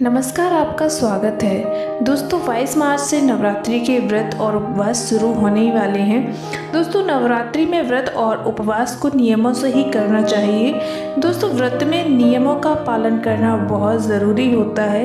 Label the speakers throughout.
Speaker 1: नमस्कार, आपका स्वागत है। दोस्तों 22 मार्च से नवरात्रि के व्रत और उपवास शुरू होने ही वाले हैं। दोस्तों नवरात्रि में व्रत और उपवास को नियमों से ही करना चाहिए। दोस्तों व्रत में नियमों का पालन करना बहुत ज़रूरी होता है।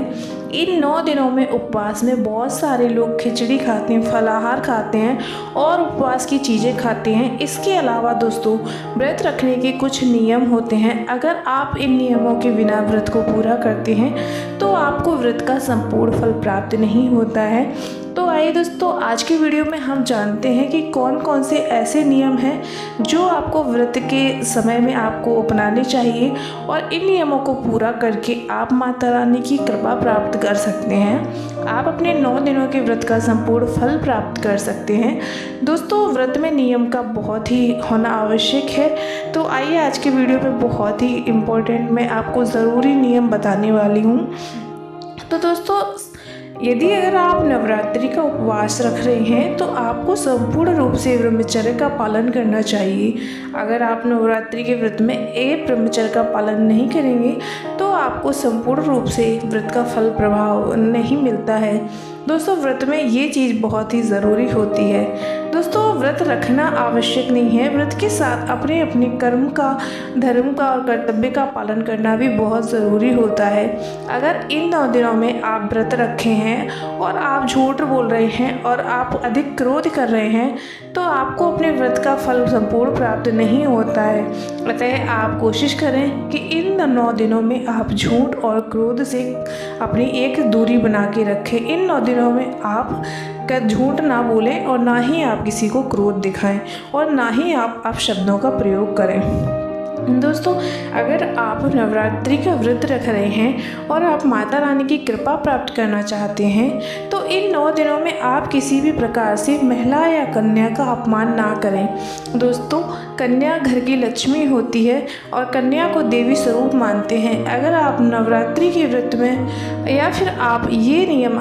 Speaker 1: इन 9 दिनों में उपवास में बहुत सारे लोग खिचड़ी खाते हैं, फलाहार खाते हैं और उपवास की चीज़ें खाते हैं। इसके अलावा दोस्तों व्रत रखने के कुछ नियम होते हैं। अगर आप इन नियमों के बिना व्रत को पूरा करते हैं तो आपको व्रत का संपूर्ण फल प्राप्त नहीं होता है। तो आइए दोस्तों आज की वीडियो में हम जानते हैं कि कौन कौन से ऐसे नियम हैं जो आपको व्रत के समय में आपको अपनाने चाहिए और इन नियमों को पूरा करके आप माता रानी की कृपा प्राप्त कर सकते हैं। आप अपने 9 दिनों के व्रत का संपूर्ण फल प्राप्त कर सकते हैं। दोस्तों व्रत में नियम का बहुत ही होना आवश्यक है। तो आइए आज के वीडियो में बहुत ही इम्पोर्टेंट मैं आपको ज़रूरी नियम बताने वाली हूँ। तो दोस्तों यदि अगर आप नवरात्रि का उपवास रख रहे हैं तो आपको संपूर्ण रूप से ब्रह्मचर्य का पालन करना चाहिए। अगर आप नवरात्रि के व्रत में एक ब्रह्मचर्य का पालन नहीं करेंगे तो आपको संपूर्ण रूप से व्रत का फल प्रभाव नहीं मिलता है। दोस्तों व्रत में ये चीज़ बहुत ही ज़रूरी होती है। दोस्तों व्रत रखना आवश्यक नहीं है, व्रत के साथ अपने अपने कर्म का, धर्म का और कर्तव्य का पालन करना भी बहुत ज़रूरी होता है। अगर इन 9 दिनों में आप व्रत रखे हैं और आप झूठ बोल रहे हैं और आप अधिक क्रोध कर रहे हैं तो आपको अपने व्रत का फल संपूर्ण प्राप्त नहीं होता है। अतः आप कोशिश करें कि इन 9 दिनों में आप झूठ और क्रोध से अपनी एक दूरी बना के रखें। इन 9 दिनों में आप झूठ ना बोलें और ना ही आप किसी को क्रोध दिखाएं और ना ही आप शब्दों का प्रयोग करें। दोस्तों अगर आप नवरात्रि का व्रत रख रहे हैं और आप माता रानी की कृपा प्राप्त करना चाहते हैं तो इन 9 दिनों में आप किसी भी प्रकार से महिला या कन्या का अपमान ना करें। दोस्तों कन्या घर की लक्ष्मी होती है और कन्या को देवी स्वरूप मानते हैं। अगर आप नवरात्रि के व्रत में या फिर आप ये नियम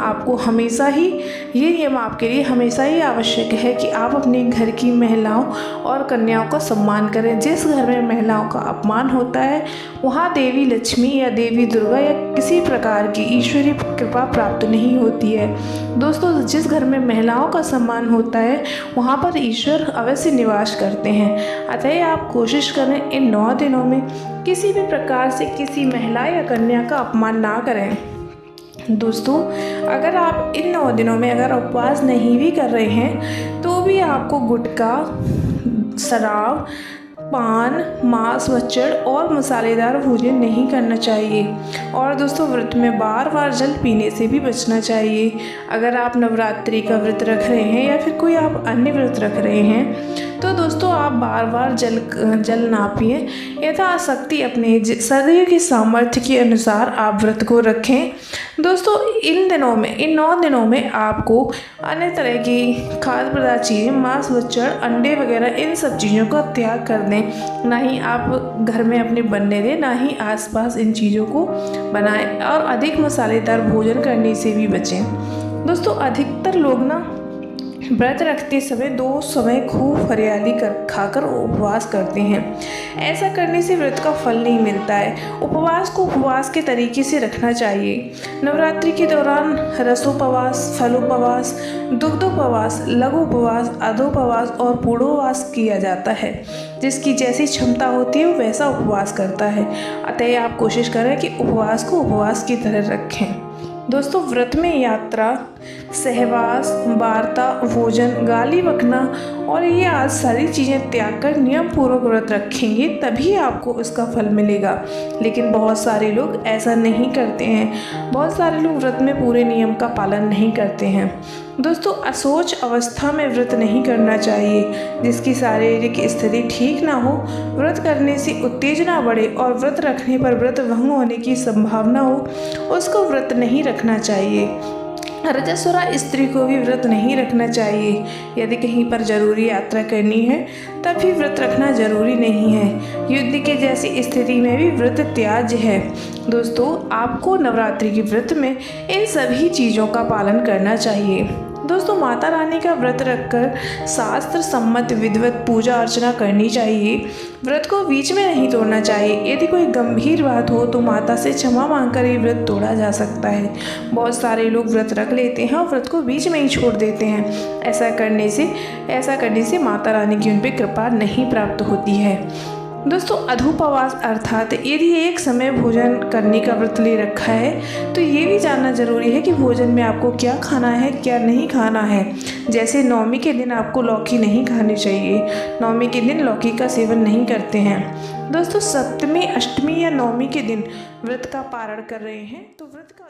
Speaker 1: आपके लिए हमेशा ही आवश्यक है कि आप अपने घर की महिलाओं और कन्याओं का सम्मान करें। जिस घर में महिलाओं का अपमान होता है वहाँ देवी लक्ष्मी या देवी दुर्गा या किसी प्रकार की ईश्वरीय कृपा प्राप्त नहीं होती है। दोस्तों जिस घर में महिलाओं का सम्मान होता है वहाँ पर ईश्वर अवश्य निवास करते हैं। अतः आप कोशिश करें इन 9 दिनों में किसी भी प्रकार से किसी महिला या कन्या का अपमान ना करें। दोस्तों अगर आप इन 9 दिनों में अगर उपवास नहीं भी कर रहे हैं तो भी आपको गुटखा, शराब, पान, मांस, मच्छर और मसालेदार भोजन नहीं करना चाहिए। और दोस्तों व्रत में बार बार जल पीने से भी बचना चाहिए। अगर आप नवरात्रि का व्रत रख रहे हैं या फिर कोई आप अन्य व्रत रख रहे हैं तो दोस्तों आप बार बार जल ना पिए। यथाशक्ति अपने शरीर की सामर्थ्य के अनुसार आप व्रत को रखें। दोस्तों इन 9 दिनों में आपको अन्य तरह की खाद्य पदार्थ चीज़ें, मांस, मच्छर, अंडे वगैरह इन सब चीज़ों का त्याग कर दें। ना ही आप घर में अपने बनने दें, ना ही आसपास इन चीज़ों को बनाएं और अधिक मसालेदार भोजन करने से भी बचें। दोस्तों अधिकतर लोग ना व्रत रखते समय 2 समय खूब हरियाली खाकर उपवास करते हैं। ऐसा करने से व्रत का फल नहीं मिलता है। उपवास को उपवास के तरीके से रखना चाहिए। नवरात्रि के दौरान रसोपवास, फलोपवास, दुग्धोपवास, लघुपवास, अधोपवास और पूर्णोपवास किया जाता है। जिसकी जैसी क्षमता होती है वैसा उपवास करता है। अतः आप कोशिश करें कि उपवास को उपवास की तरह रखें। दोस्तों व्रत में यात्रा, सहवास, वार्ता, भोजन, गाली बकना और ये आज सारी चीज़ें त्याग कर नियम पूर्वक व्रत रखेंगे तभी आपको उसका फल मिलेगा। लेकिन बहुत सारे लोग ऐसा नहीं करते हैं। बहुत सारे लोग व्रत में पूरे नियम का पालन नहीं करते हैं। दोस्तों असोच अवस्था में व्रत नहीं करना चाहिए। जिसकी शारीरिक स्थिति ठीक ना हो, व्रत करने से उत्तेजना बढ़े और व्रत रखने पर व्रत भंग होने की संभावना हो, उसको व्रत नहीं रखना चाहिए। रजस्वला स्त्री को भी व्रत नहीं रखना चाहिए। यदि कहीं पर जरूरी यात्रा करनी है तब भी व्रत रखना जरूरी नहीं है। युद्ध के जैसी स्थिति में भी व्रत त्याज्य है। दोस्तों आपको नवरात्रि के व्रत में इन सभी चीज़ों का पालन करना चाहिए। दोस्तों, माता रानी का व्रत रखकर शास्त्र सम्मत विधिवत पूजा अर्चना करनी चाहिए। व्रत को बीच में नहीं तोड़ना चाहिए। यदि कोई गंभीर बात हो तो माता से क्षमा मांगकर ये व्रत तोड़ा जा सकता है। बहुत सारे लोग व्रत रख लेते हैं और व्रत को बीच में ही छोड़ देते हैं। ऐसा करने से माता रानी की उन पर कृपा नहीं प्राप्त होती है। दोस्तों, अधूपवास अर्थात यदि एक समय भोजन करने का व्रत ले रखा है तो ये भी जानना जरूरी है कि भोजन में आपको क्या खाना है, क्या नहीं खाना है। जैसे नवमी के दिन आपको लौकी नहीं खानी चाहिए। नवमी के दिन लौकी का सेवन नहीं करते हैं। दोस्तों, सप्तमी, अष्टमी या नवमी के दिन व्रत का पारण कर रहे हैं तो व्रत का